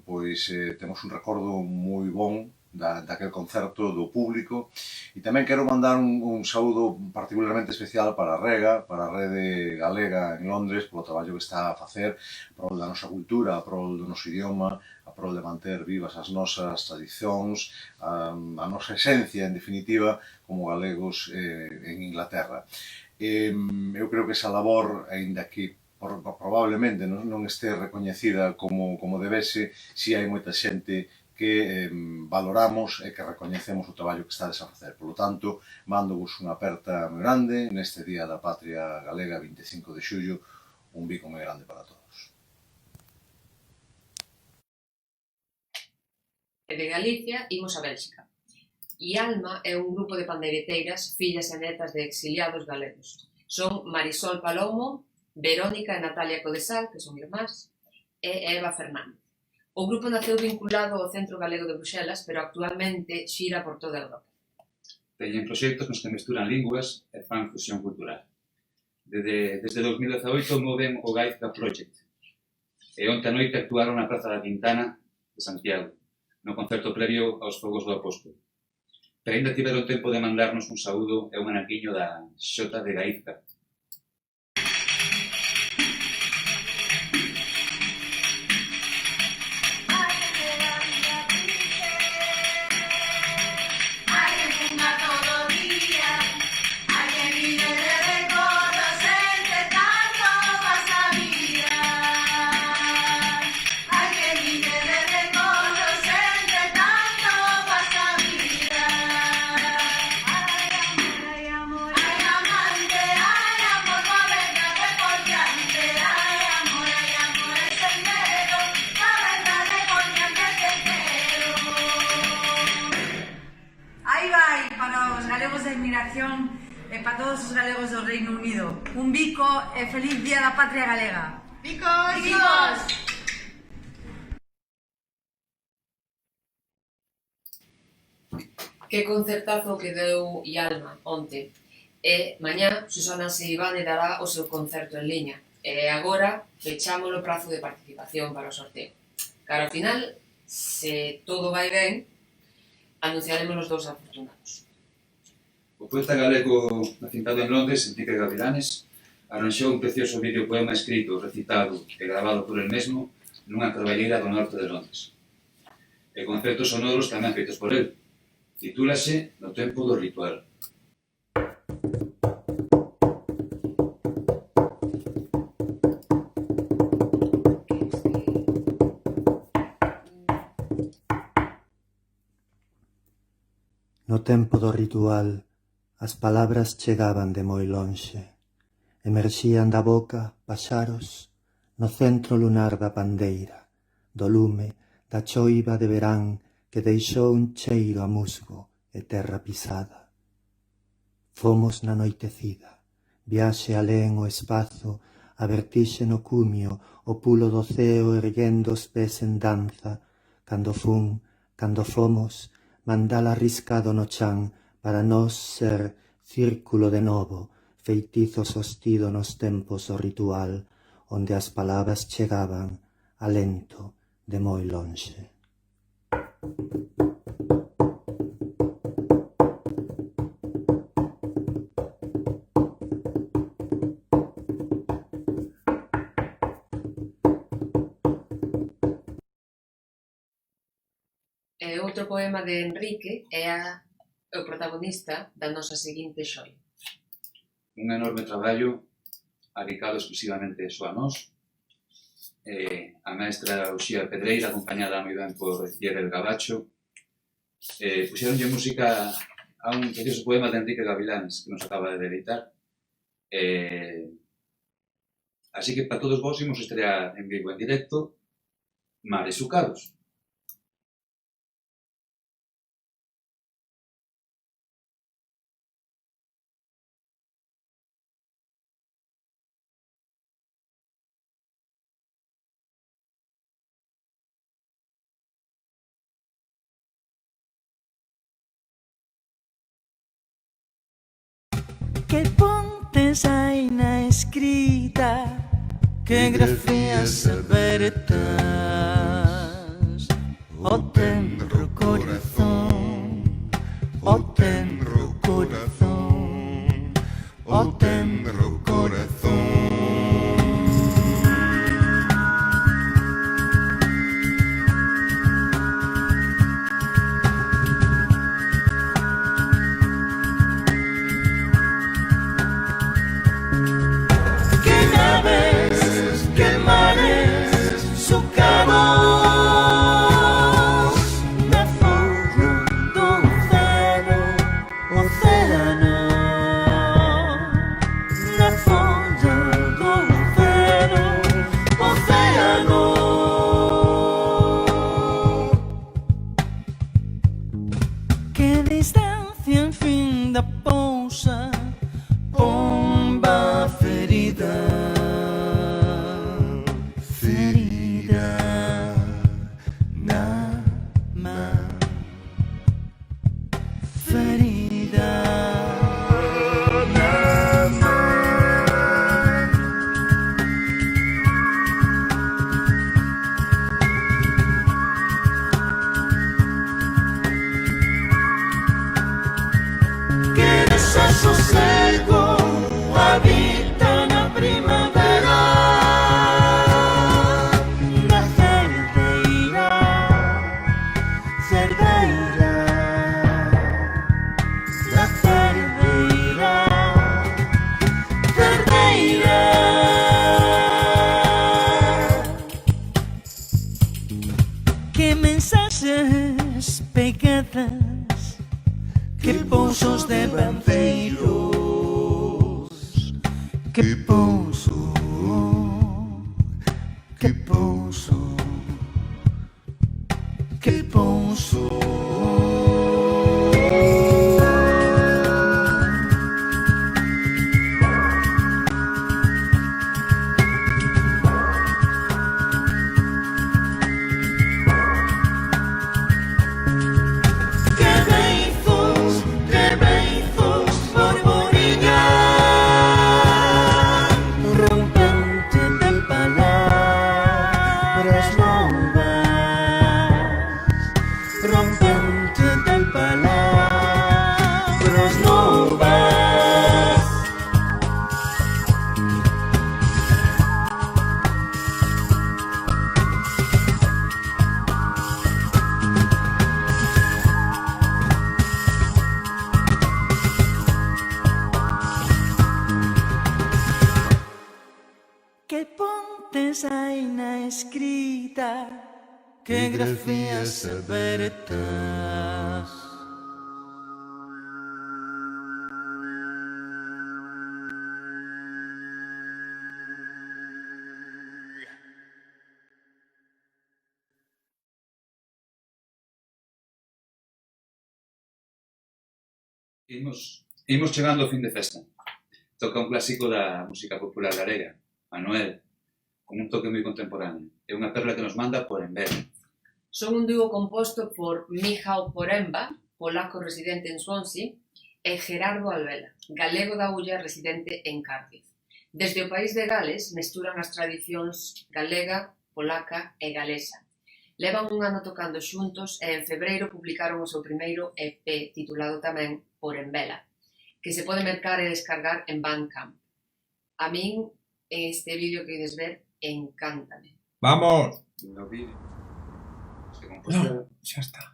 Pois temos un recordo moi bon daquel concerto do público, e tamén quero mandar un saúdo particularmente especial para a Rega, para a Rede Galega en Londres, polo traballo que está a facer a prol da nosa cultura, a prol do noso idioma, a prol de manter vivas as nosas tradicións, a nosa esencia, en definitiva, como galegos en Inglaterra. Eu creo que esa labor, aínda que probablemente non este recoñecida como debese, si hai moita xente que valoramos e que recoñecemos o traballo que estades a facer. Por lo tanto, mando-vos unha aperta moi grande neste Día da Patria Galega, 25 de xullo, un bico moi grande para todos. De Galicia, imos a Bélxica. Ialma é un grupo de pandeireteiras, fillas e netas de exiliados galegos. Son Marisol Palomo, Verónica e Natalia Codesal, que son irmás, e Eva Fernández. O grupo naceu vinculado ao Centro Galego de Bruxelas, pero actualmente xira por toda Europa. Teñen proxectos nos que mesturan linguas e fan fusión cultural. Desde 2018 moven o Gaizka Project, e onte a noite actuaron na Praza da Quintana de Santiago, no concerto previo aos Fogos do Apóstolo. Pero ainda tiveron tempo de mandarnos un saúdo e un anaquiño da Xota de Gaizka. E para todos os galegos do Reino Unido, un bico e feliz Día da Patria Galega. Bicos! Bicos! Que concertazo que deu Ialma onte. E mañá Susana Seivane dará o seu concerto en liña. E agora fechamos o prazo de participación para o sorteo. Cara ao final, se todo vai ben, anunciaremos os 2 afortunados. O poeta galego nacintado en Londres, Enrique Gavilanes, arranxou un precioso videopoema escrito, recitado e gravado por el mesmo nunha carballeira do norte de Londres. E concertos sonoros tamén feitos por el. Titúlase No tempo do ritual. No tempo do ritual, as palabras chegaban de moi lonxe. Emerxían da boca paxaros no centro lunar da pandeira, do lume da choiva de verán que deixou un cheiro a musgo e terra pisada. Fomos na noitecida, viaxe alén o espazo, a vertixe no cumio, o pulo do ceo erguendo os pés en danza, cando fomos, mandala arriscado no chan para nós ser círculo de novo, feitizo sostido nos tempos do ritual, onde as palabras chegaban alento de moi lonxe. Outro poema de Enrique é o protagonista da nosa seguinte xoia. Un enorme traballo dedicado exclusivamente só a nós. A maestra Uxía Pedreira, acompañada moi ben por Yerel Gabacho, puxeronlle música a un precioso poema de Enrique Gaviláns que nos acaba de editar. Así que para todos vos imos estrear en vivo en directo Mares Sucados. Que pontes hai na escrita, que grafías abertas, o tenro corazón, o tenro corazón, o tenro corazón. que grafías abertas. Imos chegando ao fin de festa. Toca un clásico da música popular galega, Manuel, con un toque moi contemporáneo. É unha perla que nos manda por Envela. Son un dúo composto por Michał Poręba, polaco residente en Swansea, e Gerardo Albela, galego da Ulla residente en Cardiff. Desde o país de Gales mesturan as tradicións galega, polaca e galesa. Levan un ano tocando xuntos e en febreiro publicaron o seu primeiro EP titulado tamén Por Envela, que se pode mercar e descargar en Bandcamp. A min, este vídeo que ides ver, encántame. ¡Vamos! No vídeo. No, xa está.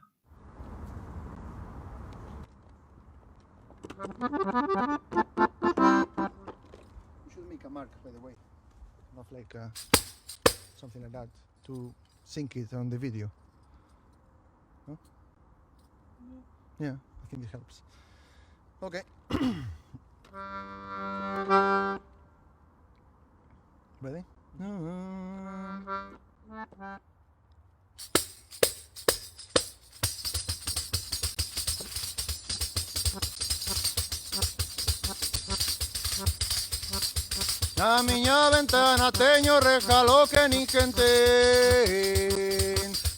You should make a mark, by the way. Not like something like that to sync it on the video. No? Yeah, I think it helps. Okay. Ready? Na miña ventana teño regalo que nin quen ten.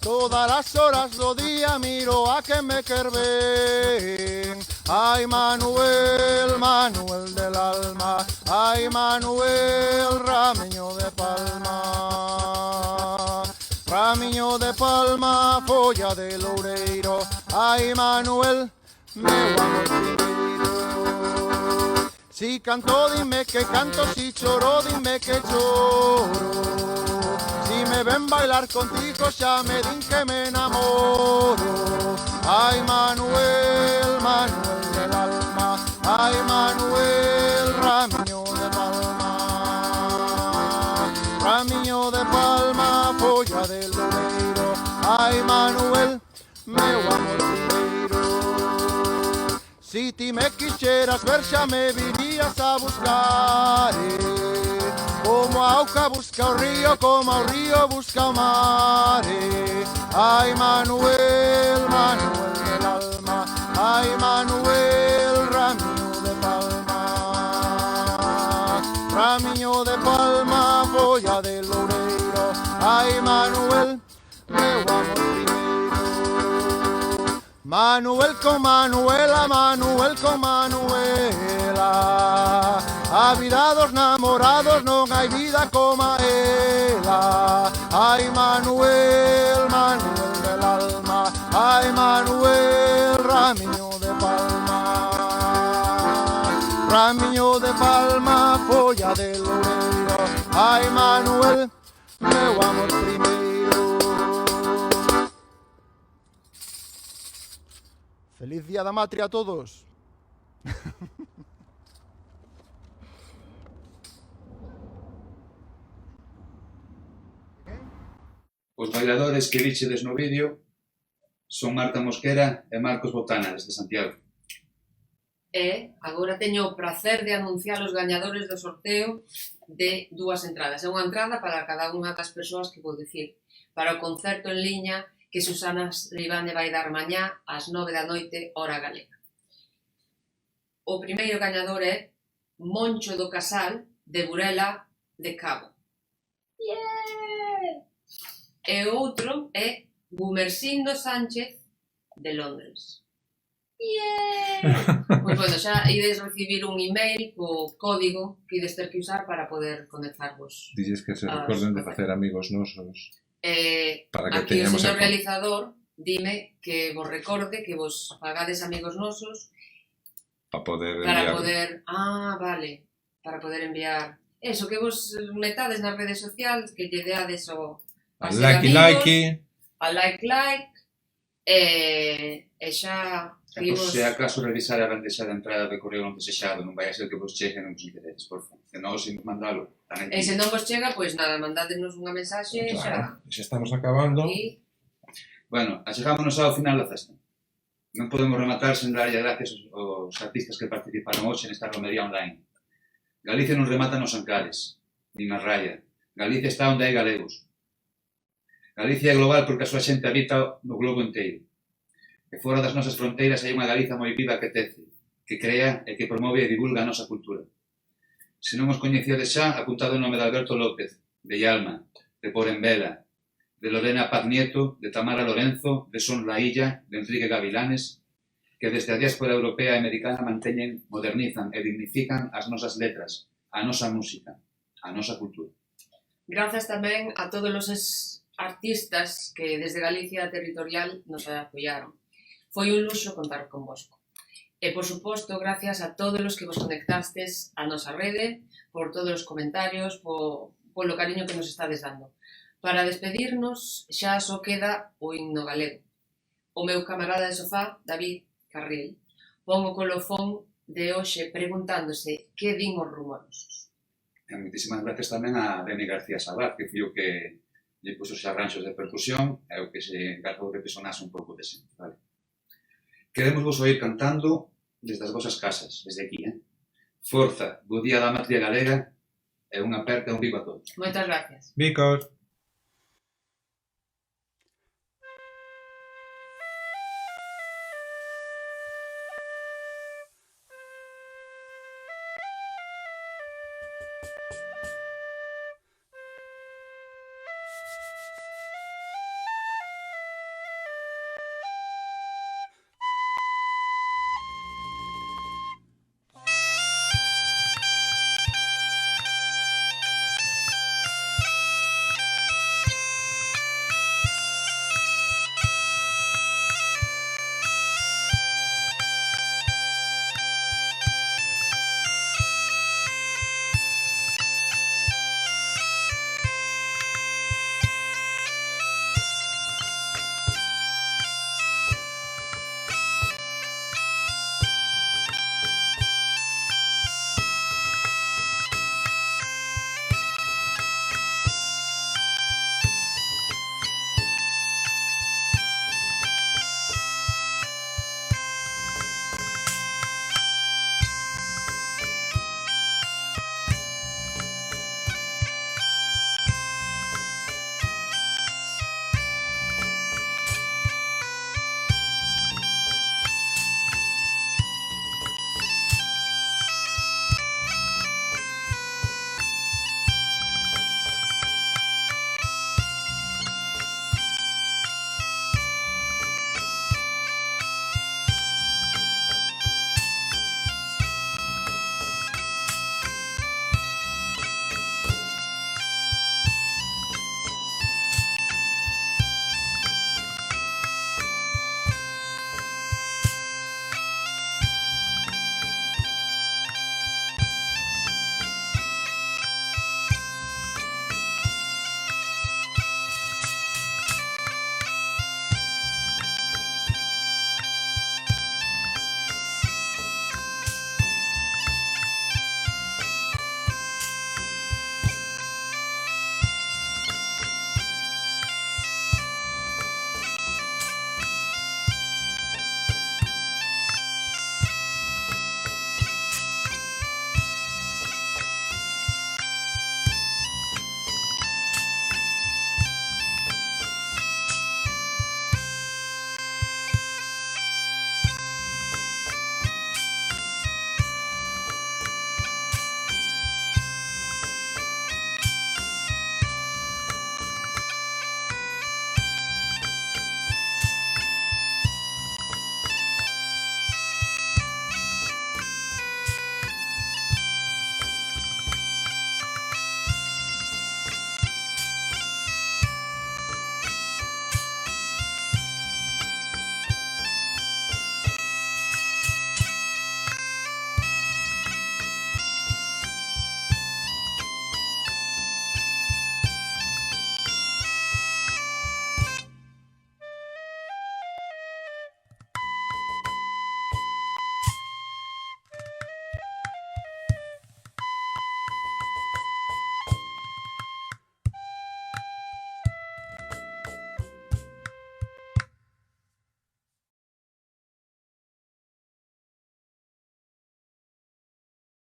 Todas as horas do día miro a que me quer ben. Ay Manuel, Manuel del alma, ay Manuel, ramiño de palma. Ramiño de palma, folla de loureiro, ay Manuel, meu amor primeiro. Si canto dime que canto, si choro dime que choro. Si me ven bailar contigo xa me din que me enamoro. Ay Manuel, Manuel del alma, ay Manuel, ramiño de palma. Ramiño de palma, folla de loureiro, ay Manuel, meu amor primeiro. Si ti me quixeras ver xa me virías a buscar, como a auga busca o río, como o río busca o mar. Ay Manuel, Manuel del alma, ay Manuel, ramiño de palma. Ramiño de palma, folla de loureiro, ay Manuel, meu amor primeiro. Manuel con Manuela, Manuel con Manuela. A vida dos namorados non hai vida como ela. Ay Manuel, Manuel del alma, ay Manuel, ramiño de palma. Ramiño de palma, folla de loureiro, ay Manuel, meu amor primeiro. Feliz Día da Matria a todos. Os bailadores que vichedes no vídeo son Marta Mosquera e Marcos Botana, desde Santiago. E agora teño o prazer de anunciar os gañadores do sorteo de 2 entradas. É unha entrada para cada unha das persoas que vou dicir para o concerto en liña que Susana Ribane vai dar mañá ás 9 da noite, hora galega. O primeiro gañador é Moncho do Casal, de Burela de Cabo. Yeah! E o outro é Gumersindo Sánchez, de Londres. Yeah! Pois bueno, xa ides recibir un email co código que ides ter que usar para poder conectarvos. Dilles que se recorden de facer amigos nosos. Para que aquí o teñamos señor realizador dime que vos recorde que vos pagades amigos nosos para poder enviar. Vale, para poder enviar eso, que vos metades nas redes sociales, que lle deades o al like e xa vos... Se acaso revisar a bandexa de entrada de correo non desexado, non vai a ser que vos chegue non vos intereses, por favor. Se non, se mandalo. E se non vos chega, pois nada, mandádenos unha mensaxe. Claro, xa estamos acabando. Bueno, achegámonos ao final da festa. Non podemos rematar sen darlle gracias aos artistas que participaron hoxe nesta romería online. Galicia non remata nos Ancares, nin na raya. Galicia está onde hai galegos. Galicia é global porque a súa xente habita no globo inteiro. E fora das nosas fronteiras hai unha Galiza moi viva que tece, que crea e que promove e divulga a nosa cultura. Se non os coñecedes xa, apuntado o nome de Alberto López, de Yalma, de Porembela, de Lorena Paz Nieto, de Tamara Lorenzo, de Son Lailla, de Enrique Gavilanes, que desde a diáspora europea e americana manteñen, modernizan e dignifican as nosas letras, a nosa música, a nosa cultura. Grazas tamén a todos os artistas que desde Galicia territorial nos apoiaron. Foi un luxo contar convosco. E, por suposto, gracias a todos os que vos conectastes a nosa rede, por todos os comentarios, polo cariño que nos estades dando. Para despedirnos, xa só queda o himno galego. O meu camarada de sofá, David Carril, pon o colofón de hoxe preguntándose que din os rumorosos. E moitísimas gracias tamén a Deni García Sabat, que foi o que lle puso os arranxos de percusión e o que se encargou de que sonase un pouco de xente, vale? Queremos vos oír cantando desde as vosas casas, desde aquí, Forza, bo día da matria galega e unha aperta e un vivo a todos. Moitas gracias. Bicos.